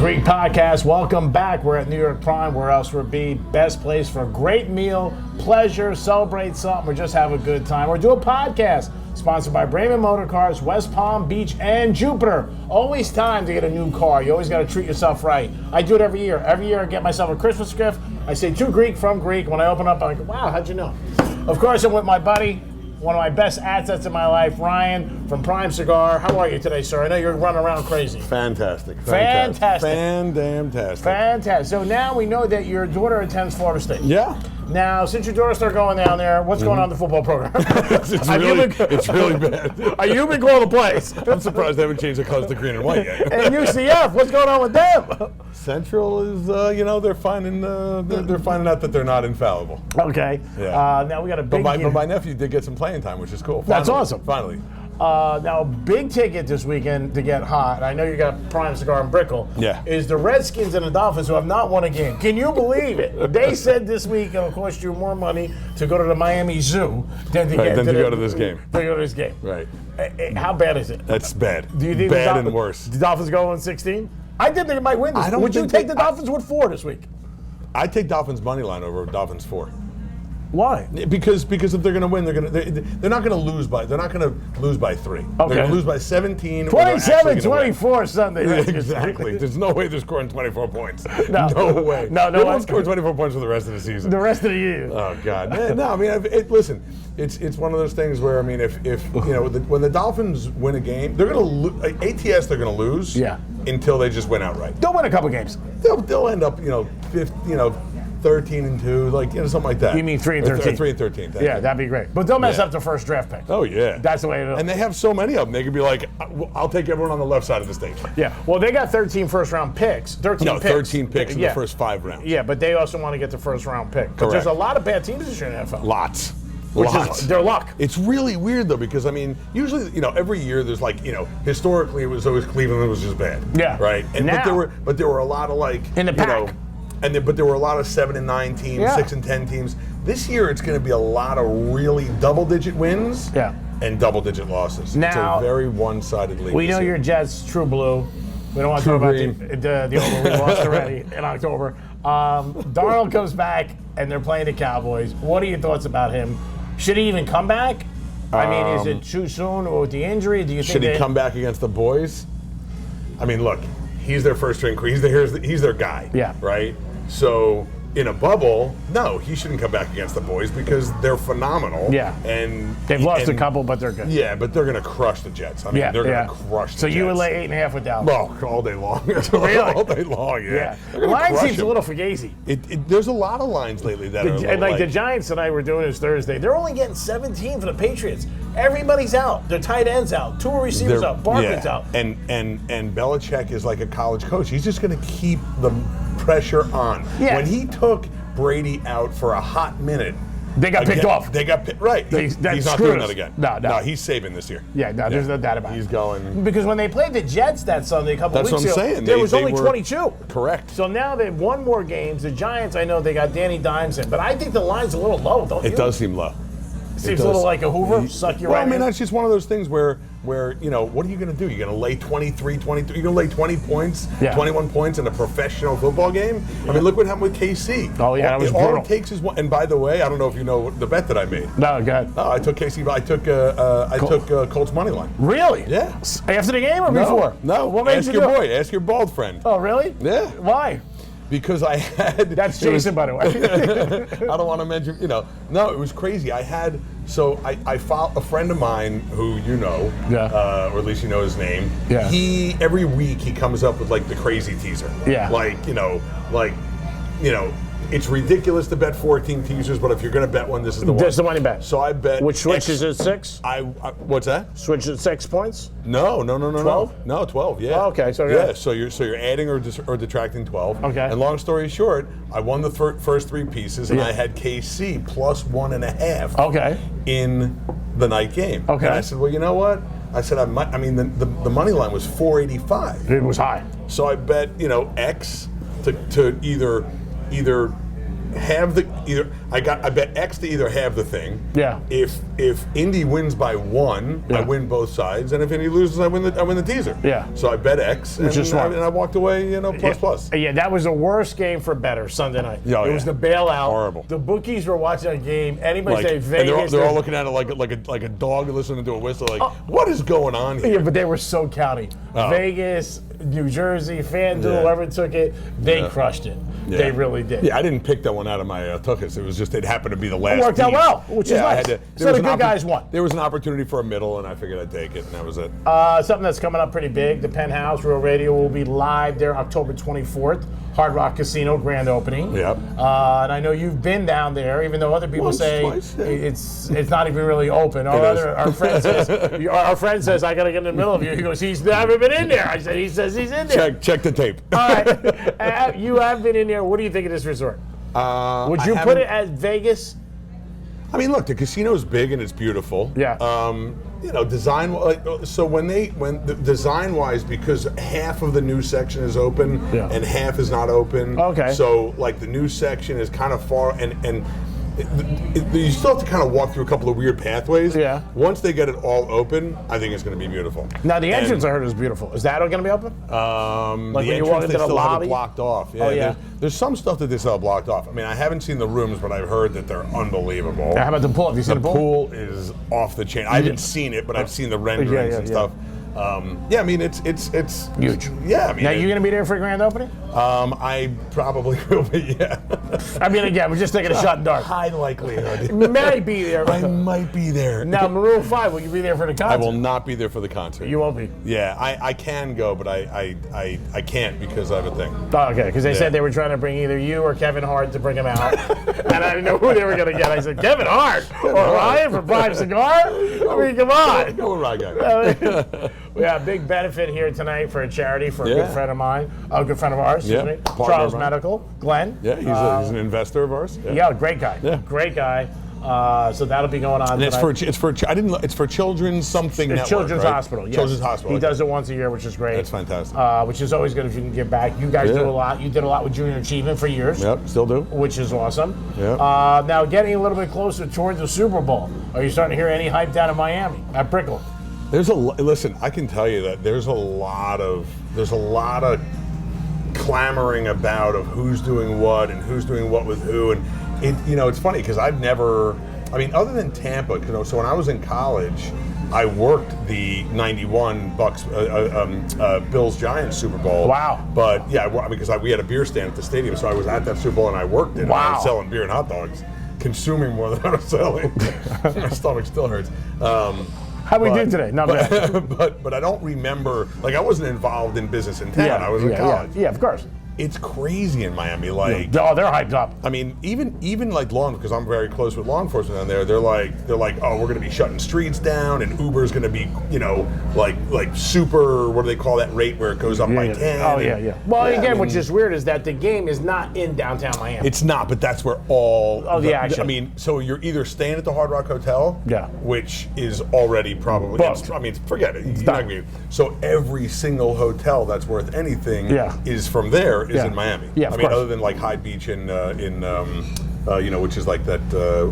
Greek Podcast. Welcome back. We're at New York Prime. Where else would be? Best place for a great meal, pleasure, celebrate something, or just have a good time. Or do a podcast. Sponsored by Brayman Motor Cars, West Palm Beach, and Jupiter. Always time to get a new car. You always got to treat yourself right. I do it every year. Every year I get myself a Christmas gift. I say to Greek from Greek. When I open up, I'm like, wow, how'd you know? Of course, I'm with my buddy, one of my best assets in my life, Ryan from Prime Cigar. How are you today, sir? I know you're running around crazy. Fantastic. Fantastic. So now we know that your daughter attends Florida State. Yeah. Now, since your daughter started going down there, what's going on in the football program? It's really bad. Are you been calling the plays? I'm surprised they haven't changed the colors to green and white yet. And UCF, what's going on with them? Central is, they're finding out that they're not infallible. Okay. Yeah. Now we got a big. But my nephew did get some playing time, which is cool. That's awesome. Finally. Now, big ticket this weekend to get hot. I know you got Prime Cigar and Brickell. Yeah. Is the Redskins and the Dolphins, who have not won a game. Can you believe it? They said this week it'll cost you more money to go to the Miami Zoo than to go to this game. To go to this game. Right. How bad is it? That's bad. Do you think bad and worse? The Dolphins go in 16? I did think it might win this. Would you take the Dolphins with 4 this week? I'd take Dolphins money line over Dolphins 4. Why? Because if they're going to win, they're not going to lose by 3. Okay. They're going to lose by 17. 27-24 Sunday. Exactly. There's no way they're scoring 24 points. No way. No. They won't score 24 points for the rest of the season. The rest of the year. Oh God. No, I mean, listen. It's one of those things where, I mean, if when the Dolphins win a game, they're going to ATS. They're going to lose. Yeah. Until they just win outright. They'll win a couple games. They'll end up 13-2, something like that. You mean 3-13? 3-13. Yeah, that'd be great. But they'll mess up the first draft pick. Oh yeah, that's the way it is. And they have so many of them. They could be like, "I'll take everyone on the left side of the stage." Yeah. Well, they got 13 first-round picks. 13 picks in the first 5 rounds. Yeah, but they also want to get the first-round pick. But there's a lot of bad teams this year in the NFL. Lots. Their luck. It's really weird though, because I mean, usually every year there's historically it was always Cleveland that was just bad. Yeah. Right. And now, but there were a lot of in the pack. But there were a lot of 7-9 teams, 6-10 teams. This year, it's going to be a lot of really double-digit wins and double-digit losses. Now, it's a very one-sided league. We know your Jets, true blue. We don't want to talk about the over we lost already in October. Darnold comes back, and they're playing the Cowboys. What are your thoughts about him? Should he even come back? I mean, is it too soon or with the injury? Do you think should he come back against the boys? I mean, look, he's their first string. He's their guy. Yeah. Right. So in a bubble, no, he shouldn't come back against the boys because they're phenomenal. Yeah. And they've lost a couple, but they're good. Yeah, but they're going to crush the Jets. I mean, they're going to crush the Jets. So you would lay 8.5 with Dallas? Well, all day long. Really? All day long, yeah. The line seems a little fugazi. There's a lot of lines lately that are like the Giants tonight we're doing this Thursday. They're only getting 17 for the Patriots. Everybody's out. Their tight ends out. 2 receivers out. Barkley's out. And Belichick is like a college coach. He's just going to keep the pressure on. Yeah. When he took Brady out for a hot minute, they got picked off. They got picked. Right. He's not doing that again. No. He's saving this year. Yeah, there's no doubt about it. He's going. Because when they played the Jets that Sunday a couple weeks ago, that's what I'm saying. There was only 22. Correct. So now they've won more games. The Giants, I know they got Danny Dimes in, but I think the line's a little low, don't you? It does seem low. Seems a little like a Hoover, suck your right. Well, I mean, that's just one of those things where what are you going to do? You're going to lay 23, 22, you're going to lay 20 points, 21 points in a professional football game? I mean, look what happened with KC. Oh, yeah, that was brutal. All it takes is one. And by the way, I don't know if you know the bet that I made. No, go ahead. I took KC, but I took Colts money line. Really? Yeah. After the game or before? No. What made ask your boy. Ask your bald friend. Oh, really? Yeah. Why? Because I had... That's Jason, by the way. I don't want to mention, No, it was crazy. I had... So I followed a friend of mine who or at least you know his name. Yeah. Every week he comes up with the crazy teaser. Yeah. It's ridiculous to bet 14 teasers, but if you're going to bet one, this is the one. This is the money bet. So I bet. Which switches at 6? What's that? Switch at 6 points? No. 12? No, 12. Yeah. Oh, okay. So yeah. So you're adding or detracting 12. Okay. And long story short, I won the first 3 pieces, and I had KC plus 1.5. Okay. In the night game. Okay. And I said, well, you know what? I said the money line was 485. It was high. So I bet X to either have the I bet X to either have the thing. Yeah. If Indy wins by 1, I win both sides, and if Indy loses, I win the teaser. Yeah. So I bet X, Which is smart. and I walked away, plus. Yeah, that was the worst game for bettors Sunday night. Oh, it was the bailout. Horrible. The bookies were watching a game. Anybody say And Vegas? they're all looking at it like a dog listening to a whistle. Like, what is going on here? Yeah, but they were so counting. Vegas, New Jersey, FanDuel, whoever took it, they crushed it. Yeah. They really did. Yeah, I didn't pick that one out of my tuchus. It was just it happened to be the last. It worked out well, which is nice. So the good guys won. There was an opportunity for a middle, and I figured I'd take it, and that was it. Something that's coming up pretty big. The Penthouse Real Radio will be live there October 24th. Hard Rock Casino grand opening. Yep. And I know you've been down there, even though other people say twice, yeah. it's not even really open. Our friend says I got to get in the middle of you. He goes, he's never been in there. I said, he says he's in there. Check the tape. All right. You have been in there. What do you think of this resort? Would you put it as Vegas? I mean, look, the casino's big and it's beautiful. Yeah. Design. So design-wise, because half of the new section is open and half is not open. Okay. So the new section is kind of far and. You still have to kind of walk through a couple of weird pathways. Yeah. Once they get it all open, I think it's going to be beautiful. Now the entrance I heard is beautiful. Is that going to be open? Like when you walk into the Have lobby, it blocked off. Yeah, oh yeah. There's some stuff that they still have blocked off. I mean, I haven't seen the rooms, but I've heard that they're unbelievable. How about the pool? Have you seen the pool? The pool is off the chain. I haven't seen it, but I've seen the renderings and stuff. I mean, it's huge. Yeah, I mean. Now, you going to be there for a grand opening? I probably will be, yeah. I mean, again, we're just taking a shot in the dark. High likelihood. May be there. I might be there. Now, Maroon 5, will you be there for the concert? I will not be there for the concert. You won't be? Yeah, I can go, but I can't because I have a thing. Oh, okay, because they said they were trying to bring either you or Kevin Hart to bring him out. And I didn't know who they were going to get. I said, Kevin Hart? Or Ryan for Prime Cigar? I mean, come on. Go with Ryan guy. We have a big benefit here tonight for a charity for a good friend of mine, a good friend of ours, Charles Medical, Glenn. Yeah, he's an investor of ours. Yeah, great guy. Yeah. Great guy. So that'll be going on. And it's for Children's something. It's Network, Children's right? Hospital. Yes. Children's Hospital. He does it once a year, which is great. That's fantastic. Which is always good if you can give back. You guys do a lot. You did a lot with Junior Achievement for years. Yep, still do. Which is awesome. Yep. Now getting a little bit closer towards the Super Bowl. Are you starting to hear any hype down in Miami at Brickell? Listen. I can tell you that there's a lot of clamoring about of who's doing what and who's doing what with who, and it's funny because I've never. I mean, other than Tampa, so when I was in college, I worked the '91 Bills Giants Super Bowl. Wow. But yeah, because we had a beer stand at the stadium, so I was at that Super Bowl and I worked it. Wow. And I was selling beer and hot dogs, consuming more than I was selling. My stomach still hurts. How we do today? Not bad. But I don't remember. Like I wasn't involved in business in town. I was in college. Yeah, of course. It's crazy in Miami. Like, oh, they're hyped up. I mean, even like because I'm very close with law enforcement down there. They're like, oh, we're going to be shutting streets down, and Uber's going to be, like super. What do they call that rate where it goes up by 10? Oh yeah. Well, again, which is weird is that the game is not in downtown Miami. It's not, but that's where all the action. I mean, so you're either staying at the Hard Rock Hotel, which is already probably. Booked. I mean, forget it. It's not so every single hotel that's worth anything is from there. Is in Miami. Yeah, of course. Other than like Hyde Beach in which is like that.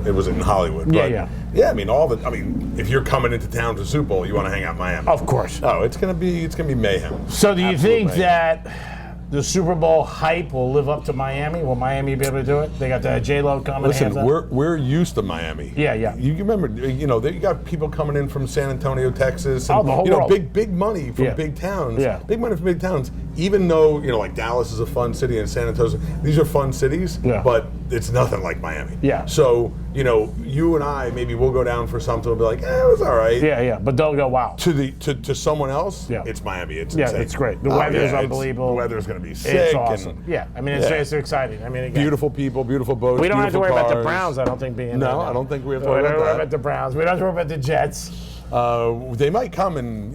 It was in Hollywood. Yeah. I mean, if you're coming into town to Super Bowl, you want to hang out in Miami. Of course. Oh, it's gonna be mayhem. So do you think that the Super Bowl hype will live up to Miami? Will Miami be able to do it? They got the J-Lo coming. Listen, we're used to Miami. Yeah. You remember, you got people coming in from San Antonio, Texas. And, the whole world. Big money from big towns. Yeah. Big money from big towns. Even though, like Dallas is a fun city and San Antonio, these are fun cities, but it's nothing like Miami. Yeah. So, you and I, maybe we'll go down for something and be like, it was all right. Yeah. But they'll go, wow. To someone else, it's Miami. It's insane. It's great. The weather's unbelievable. The weather's going to be sick. It's awesome. It's exciting. I mean, again, beautiful people, beautiful boats. We don't have to worry cars. about the Browns, I don't think, being No, I don't think we have to worry about that. We don't worry about the Browns. We don't have to worry about the Jets. They might come and,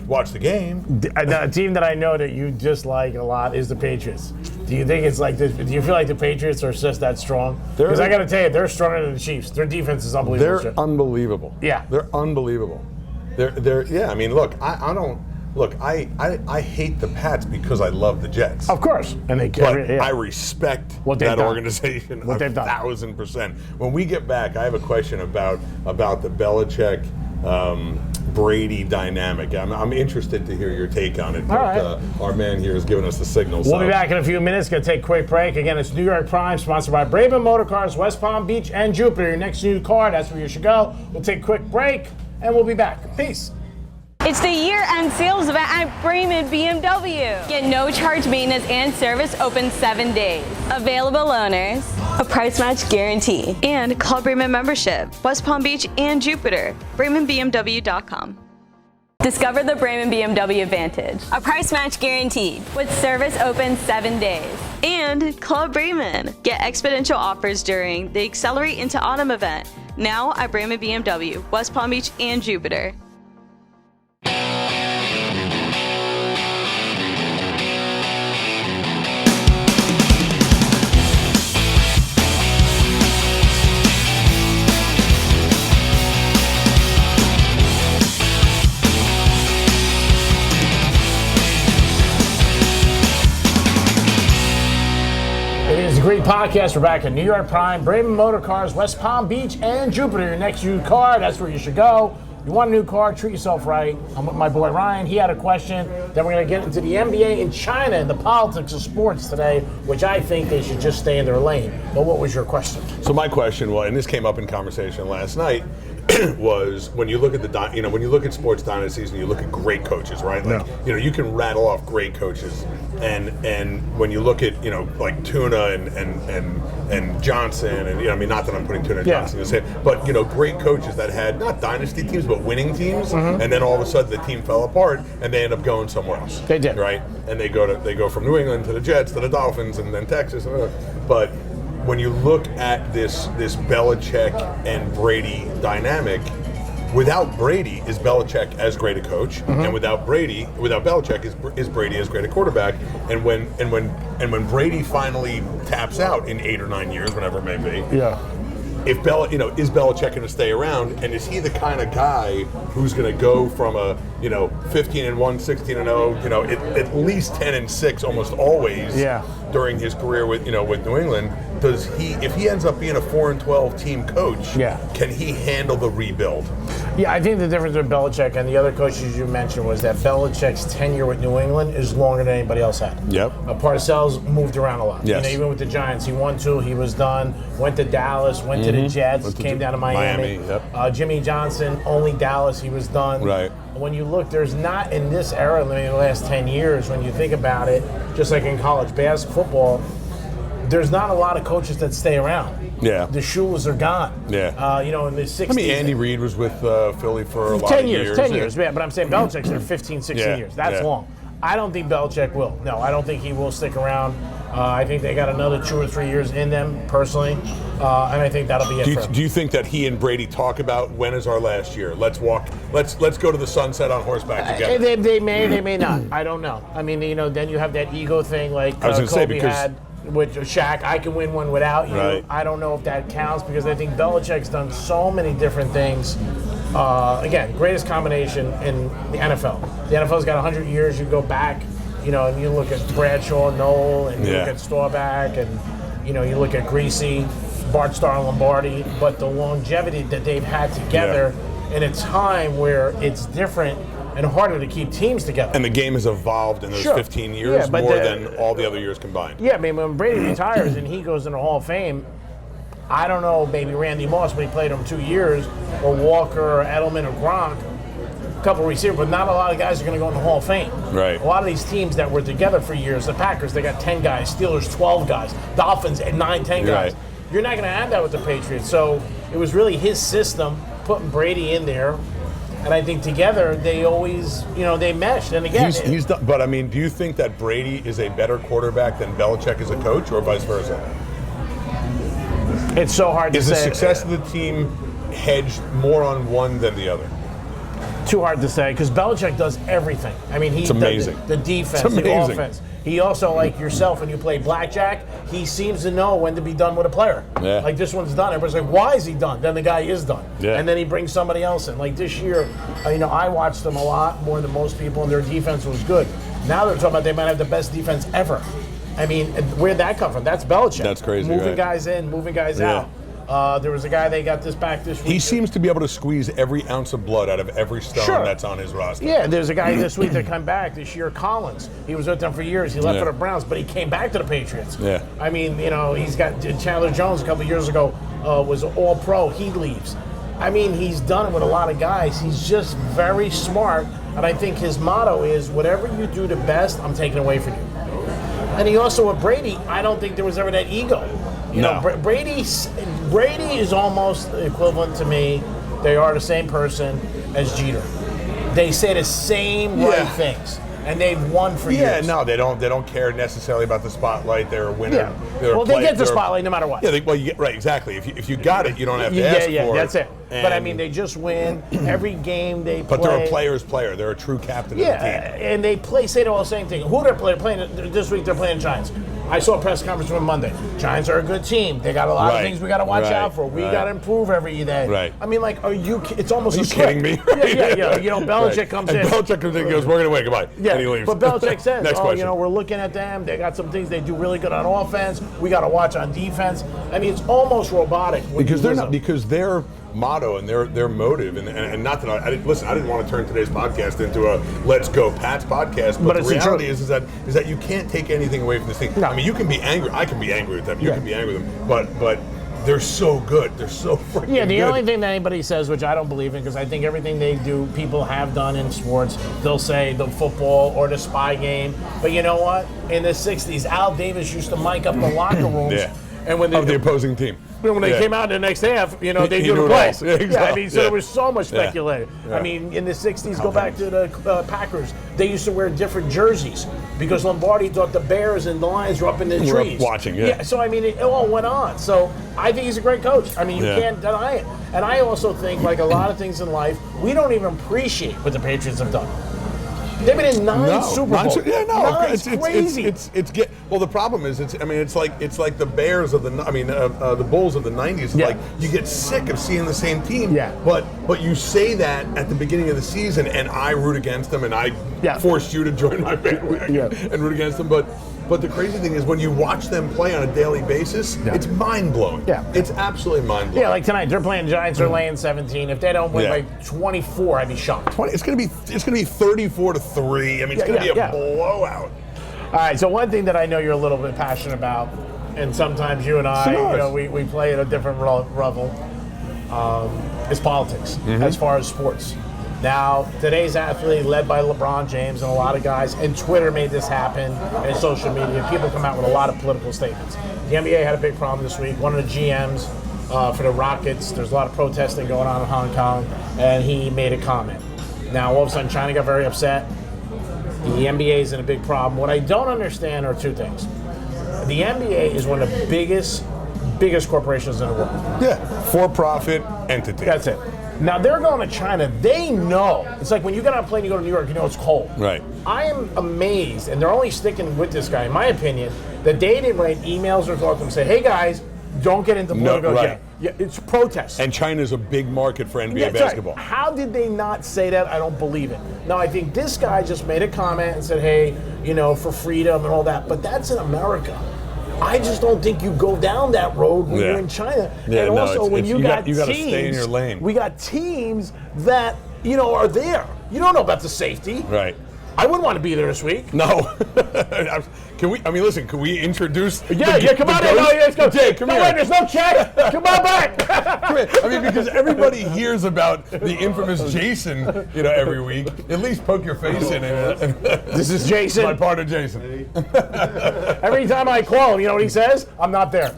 watch the game. A team that I know that you dislike a lot is the Patriots. Do you think it's like this? Do you feel like the Patriots are just that strong? Because I got to tell you, they're stronger than the Chiefs. Their defense is unbelievable. They're unbelievable. Yeah. They're unbelievable. They're I mean, look, I don't. look, I hate the Pats because I love the Jets. Of course. And they But I respect what they've that done. organization What they've done. 1,000%. When we get back, I have a question about the Belichick Brady dynamic. I'm interested to hear your take on it. But, right. Our man here has given us the signal. We'll be back in a few minutes. Going to take a quick break. Again, it's New York Prime, sponsored by Braven Motorcars, West Palm Beach, and Jupiter. Your next new car, that's where you should go. We'll take a quick break, and we'll be back. Peace. It's the year-end sales event at Bremen BMW. Get no charge maintenance and service open 7 days. Available owners, a price match guarantee, and Club Bremen membership. West Palm Beach and Jupiter. BremenBMW.com. Discover the Bremen BMW Vantage. A price match guaranteed with service open 7 days. And Club Bremen. Get exponential offers during the Accelerate into Autumn event. Now at Bremen BMW, West Palm Beach and Jupiter. It is a great podcast. We're back at New York Prime, Braven Motorcars, West Palm Beach, and Jupiter. Your next new car, that's where you should go. You want a new car, treat yourself right. I'm with my boy Ryan. He had a question. Then we're going to get into the NBA in China and the politics of sports today, which I think they should just stay in their lane. But what was your question? So my question was, and this came up in conversation last night, was when you look at when you look at sports dynasties and you look at great coaches, right? Like you can rattle off great coaches, and when you look at like Tuna and Johnson, and I mean, not that I'm putting Tuna and Johnson in the same, but great coaches that had not dynasty teams but winning teams, and then all of a sudden the team fell apart and they end up going somewhere else. They did, right? And they go from New England to the Jets to the Dolphins and then Texas, but when you look at this Belichick and Brady dynamic, without Brady, is Belichick as great a coach, and without Belichick, is Brady as great a quarterback? And when Brady finally taps out in 8 or 9 years, whenever it may be, if is Belichick going to stay around, and is he the kind of guy who's going to go from a 15-1, 16-0, at least 10-6 almost always during his career with New England? If he ends up being a 4-12 team coach, can he handle the rebuild? Yeah, I think the difference with Belichick and the other coaches you mentioned was that Belichick's tenure with New England is longer than anybody else had. Yep. Parcells moved around a lot. Yes. Even with the Giants, he won 2, he was done. Went to Dallas, went to the Jets, came down to Miami. Yep. Jimmy Johnson, only Dallas, he was done. Right. When you look, there's not in this era, in the last 10 years, when you think about it, just like in college basketball, there's not a lot of coaches that stay around. Yeah. The Shules are gone. Yeah. In the 60s. I mean, Andy Reid was with Philly for a lot 10 of years. 10 years, yeah. But I'm saying Belichick's there 15, 16 years. That's long. I don't think Belichick will. No, I don't think he will stick around. I think they got another 2 or 3 years in them, personally. And I think that'll be it for him. Do you think that he and Brady talk about when is our last year? Let's go to the sunset on horseback together. They may not. I don't know. I mean, then you have that ego thing like I was gonna say, Kobe had with Shaq. I can win one without you. Right. I don't know if that counts because I think Belichick's done so many different things. Again, greatest combination in the NFL. The NFL's got 100 years. You go back, and you look at Bradshaw, Noel, and you look at Staubach, and you look at Greasy, Bart Starr, and Lombardi. But the longevity that they've had together in a time where it's different and harder to keep teams together. And the game has evolved in those 15 years more than all the other years combined. Yeah, I mean, when Brady retires and he goes in the Hall of Fame, I don't know, maybe Randy Moss when he played him 2 years, or Walker, or Edelman, or Gronk, a couple of receivers, but not a lot of guys are going to go in the Hall of Fame. Right. A lot of these teams that were together for years, the Packers, they got 10 guys, Steelers, 12 guys, Dolphins, 9, 10 guys. Right. You're not going to have that with the Patriots. So it was really his system, putting Brady in there. And I think together they always, they meshed. And again, he's done, but I mean, do you think that Brady is a better quarterback than Belichick as a coach, or vice versa? It's so hard to say. Is the success of the team hedged more on one than the other? Too hard to say because Belichick does everything. I mean, It's amazing. The defense, the offense. he also, like yourself, when you play blackjack, he seems to know when to be done with a player. Yeah. Like this one's done. Everybody's like, why is he done? Then the guy is done. Yeah. And then he brings somebody else in. Like this year, I watched them a lot more than most people, and their defense was good. Now they're talking about they might have the best defense ever. I mean, where'd that come from? That's Belichick. That's crazy, Moving right? guys in, moving guys Yeah. out. There was a guy they got this back this week. He seems to be able to squeeze every ounce of blood out of every stone Sure. that's on his roster. Yeah, there's a guy this week that come back this year, Collins. He was with them for years. He left Yeah. for the Browns, but he came back to the Patriots. Yeah. I mean, he's got Chandler Jones a couple of years ago was all pro. He leaves. I mean, he's done it with a lot of guys. He's just very smart, and I think his motto is, whatever you do the best, I'm taking away from you. And he also, with Brady, I don't think there was ever that ego. Brady is almost equivalent to me. They are the same person as Jeter. They say the same right things, and they've won for years. Yeah, no, they don't care necessarily about the spotlight. They're a winner. Yeah. They're a Well, they player- get the they're a- spotlight no matter what. Yeah, right, exactly. If you got it, you don't have to ask Yeah, for it. that's it. But I And- mean, they just win every game they play. But they're a player's player. They're a true captain Yeah, of the team. and they say all the same thing. Who they're playing this week? They're playing Giants. I saw a press conference on Monday. Giants are a good team. They got a lot of Right, things we got to watch right, out for. We right. got to improve every day. Right. I mean, like, it's almost Are a you script. kidding me? Yeah. Belichick Right. comes and in. Belichick comes in and goes, we're going to win. Goodbye. Yeah, And he leaves. but Belichick says, Next question. we're looking at them. They got some things they do really good on offense. We got to watch on defense. I mean, it's almost robotic. Because their motto and their motive, and not that I didn't want to turn today's podcast into a Let's Go Pats podcast, but the it's the reality truth. is that you can't take anything away from this team. No. I mean, you can be angry. I can be angry with them. You Yeah. can be angry with them. But they're so good. They're so freaking Yeah, the good. only thing that anybody says, which I don't believe in, because I think everything they do, people have done in sports, they'll say the football or the spy game. But you know what? In the 60s, Al Davis used to mic up the locker rooms. Yeah. And when they, of the opposing team. when they Yeah. came out in the next half, they He do knew the it plays. all. Yeah, I exactly. mean, so there was so much Yeah. speculated. Yeah. I mean, in the 60s, go back to the Packers. They used to wear different jerseys because Lombardi thought the Bears and the Lions were up in the Were up trees. watching, yeah. So, I mean, it all went on. So, I think he's a great coach. I mean, you Yeah. can't deny it. And I also think, like a lot of things in life, we don't even appreciate what the Patriots have done. They've been in nine Super Bowls. It's crazy. Well, the problem is, it's like the Bears of the Bulls of the '90s. Yeah. Like you get sick of seeing the same team. Yeah. But you say that at the beginning of the season, and I root against them, and I forced you to join my bandwagon and root against them. But the crazy thing is, when you watch them play on a daily basis, it's mind blowing. Yeah. It's absolutely mind blowing. Yeah, like tonight, they're playing Giants. They're laying 17. If they don't win by 24, I'd be shocked. It's gonna be 34-3. I mean, it's gonna be a blowout. All right, so one thing that I know you're a little bit passionate about, and sometimes you and I, Cigars. we play at a different level, is politics as far as sports. Now, today's athlete, led by LeBron James and a lot of guys, and Twitter made this happen, and social media, people come out with a lot of political statements. The NBA had a big problem this week. One of the GMs for the Rockets, there's a lot of protesting going on in Hong Kong, and he made a comment. Now, all of a sudden, China got very upset. The NBA is in a big problem. What I don't understand are two things. The NBA is one of the biggest corporations in the world. Yeah, for-profit entity. That's it. Now they're going to China. They know. It's like when you get on a plane, you go to New York, you know it's cold. Right. I am amazed, and they're only sticking with this guy, in my opinion, that they didn't write emails or talk to them and say, hey guys, don't get into political. right. Yeah, it's protests. And China's a big market for NBA Yeah, that's right. basketball. How did they not say that? I don't believe it. Now, I think this guy just made a comment and said, hey, for freedom and all that, but that's in America. I just don't think you go down that road when you're in China. Yeah, and no, also, when you got gotta teams, stay in your lane. We got teams that, are there. You don't know about the safety. Right. I wouldn't want to be there this week. No. Can we introduce Yeah, come on in. No, let's go. Jay, come here. Wait, there's no check. Come on back. Come here. I mean, because everybody hears about the infamous Jason, every week. At least poke your face in it. This is Jason. My partner, Jason. Every time I call him, you know what he says? I'm not there.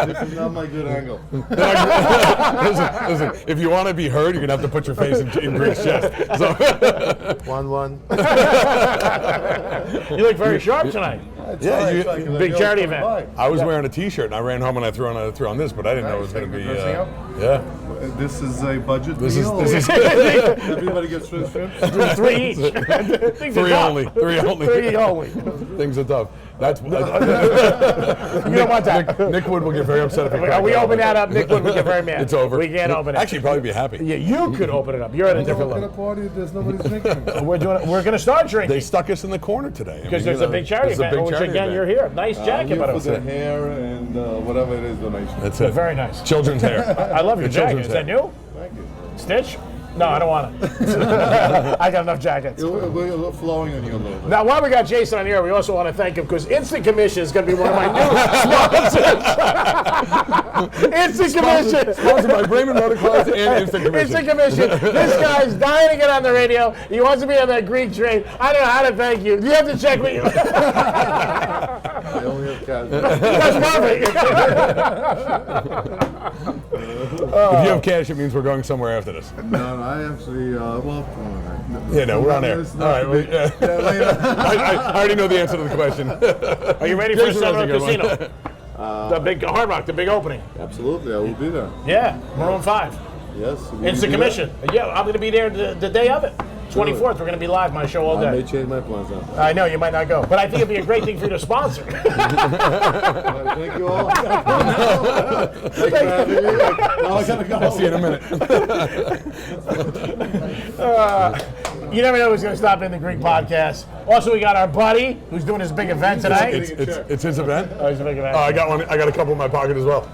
This is not my good angle. Listen, if you want to be heard, you're going to have to put your face in Greg's chest. So, 1-1. You look very sharp tonight. Big charity event. I was wearing a T-shirt and I ran home and I threw on this, but I didn't know it was going to be. Thanks for dressing Yeah. This is a budget This meal. is Everybody gets shrimp. 3 each. Things are three tough. only. Three only. 3 only. Things are tough. That's You don't want that. Nick Wood will get very upset if we We open that up. Nick would get very mad. It's over. We can't open it. Actually, he'd probably be happy. Yeah, you could open it up. You're at a What different kind level. of party? There's nobody's drinking. We're going to start drinking They stuck us in the corner today. because there's a big charity event, which again you're here. Nice jacket, Here by the for the way. hair and whatever it is donation. That's it. Very nice. Children's hair. I love your The jacket. children's Is that hair. new? Thank you. Stitch? No, I don't want it. I got enough jackets. We're flowing on you a little bit. Now, while we got Jason on here, we also want to thank him because Instant Commission is going to be one of my new sponsors. Instant Commission. Sponsored by Bremen Motor Cars and Instant Commission. Instant Commission. This guy's dying to get on the radio. He wants to be on that Greek train. I don't know how to thank you. You have to check with you. I only have cash. That's perfect. If you have cash, it means we're going somewhere after this. No, I actually, Yeah, no, we're on air. It's All not right. big. Yeah. Yeah, later. I already know the answer to the question. Are you ready for Jason has a Seminole good one. Casino? The big Hard Rock, the big opening. Absolutely, I will be there. Yeah, Maroon 5. Yes. will you Instant be Commission. Yeah, I'm going to be there the day of it. 24th, we're going to be live, my show all there? I may day. change my plans now. I know, you might not go. But I think it'd be a great thing for you to sponsor. Thank you all. Thanks for having me. Now I gotta go. I'll see you in a minute. You never know who's going to stop in the Greek podcast. Also, we got our buddy who's doing his big event tonight. It's his event. Oh, he's a big event. Oh, I got one. I got a couple in my pocket as well.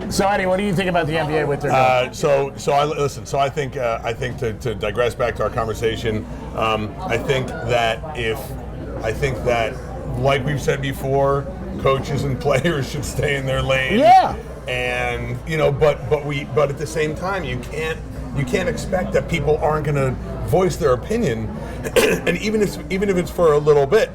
So, Eddie, what do you think about the NBA with their goal? So I listen. So I think to digress back to our conversation, I think that like we've said before, coaches and players should stay in their lane. Yeah. And but at the same time, you can't expect that people aren't going to voice their opinion, and even if it's for a little bit.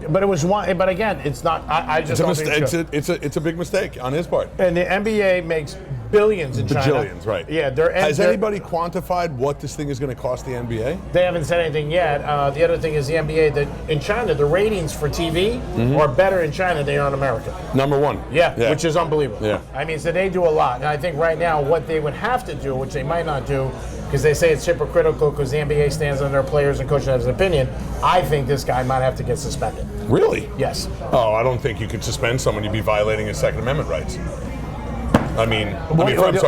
But it was one. But again, it's not. I just don't think it's good. It's a big mistake on his part. And the NBA makes billions in China. Bajillions, right? Yeah. Has anybody quantified what this thing is going to cost the NBA? They haven't said anything yet. The other thing is the NBA. That in China, the ratings for TV are better in China than they are in America. Number one. Yeah, which is unbelievable. Yeah. I mean, so they do a lot. And I think right now what they would have to do, which they might not do, because they say it's hypocritical because the NBA stands on their players and coaches have an opinion, I think this guy might have to get suspended. Really? Yes. Oh, I don't think you could suspend someone. You'd be violating his Second Amendment rights.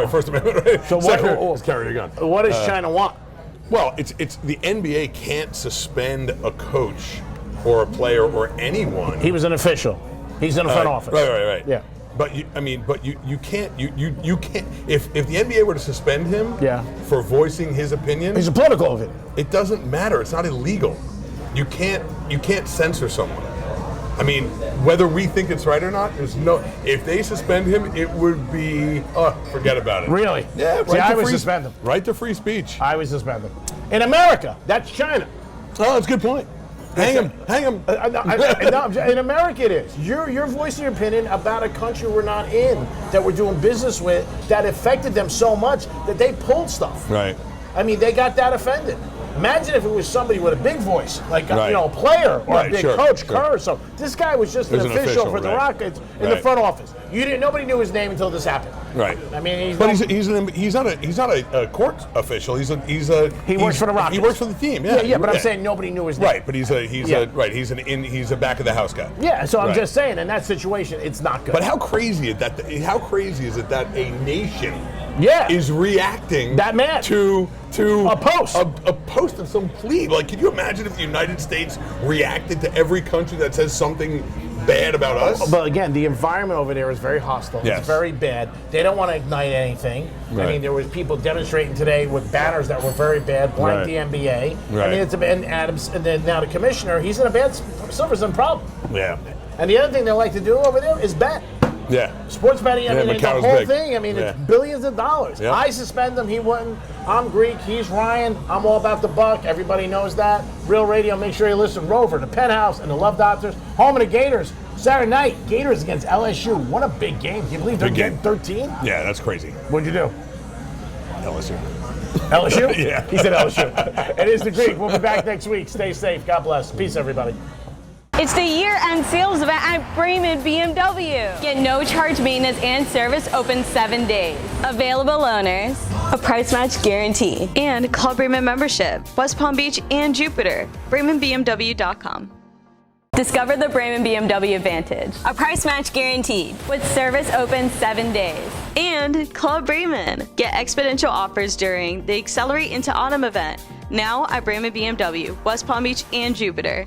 First Amendment rights. So what- He's carrying a gun. What does China want? Well, it's the NBA can't suspend a coach or a player or anyone. He was an official. He's in the front office. Right. Yeah. But you can't. If the NBA were to suspend him for voicing his opinion, He's a political of it. it doesn't matter. It's not illegal. You can't censor someone. I mean, whether we think it's right or not, there's no. If they suspend him, it would be forget about it. Really? Yeah. See, I would suspend him. Right to free speech. I would suspend him. In America, that's China. Oh, that's a good point. Hang him. In America, it is. You're voicing your opinion about a country we're not in, that we're doing business with, that affected them so much that they pulled stuff. Right. I mean, they got that offended. Imagine if it was somebody with a big voice, like Right. a player or Right, a big sure, coach, sure. Kerr or something. This guy was just He was an an official official, for the right. Rockets in the Right. front office. Nobody knew his name until this happened. Right. I mean, But he's not a court official. He works for the Rockets. He works for the team. Yeah. Yeah, but I'm saying nobody knew his name. Right, but he's a back of the house guy. Yeah, so I'm Right. just saying, in that situation, it's not good. But how crazy is that a nation is reacting That mad. to A post. a post of some plea? Like, can you imagine if the United States reacted to every country that says something bad about us? But again, the environment over there is very hostile. Yes. It's very bad. They don't want to ignite anything. Right. I mean, there was people demonstrating today with banners that were very bad, blank Right. the NBA. Right. I mean, and Adams, and then now the commissioner, he's in a bad Silver's problem. Yeah. And the other thing they like to do over there is bet. Yeah. Sports betting, I Yeah, mean, the Macau's whole big. thing, I mean, Yeah. it's billions of dollars. Yeah. I suspend him, he wouldn't. I'm Greek, he's Ryan. I'm all about the buck. Everybody knows that. Real Radio, make sure you listen. Rover, the Penthouse, and the Love Doctors. Home of the Gators. Saturday night, Gators against LSU. What a big game. Can you believe they're Big getting game. 13? Yeah, that's crazy. What'd you do? LSU. LSU? Yeah. He said LSU. It is the Greek. We'll be back next week. Stay safe. God bless. Peace, everybody. It's the year-end sales event at Bremen BMW. Get no charge maintenance and service open 7 days. Available owners, a price match guarantee, and Club Bremen membership. West Palm Beach and Jupiter. BremenBMW.com. Discover the Bremen BMW Vantage, a price match guaranteed, with service open 7 days. And Club Bremen. Get exponential offers during the Accelerate into Autumn event, now at Bremen BMW, West Palm Beach and Jupiter.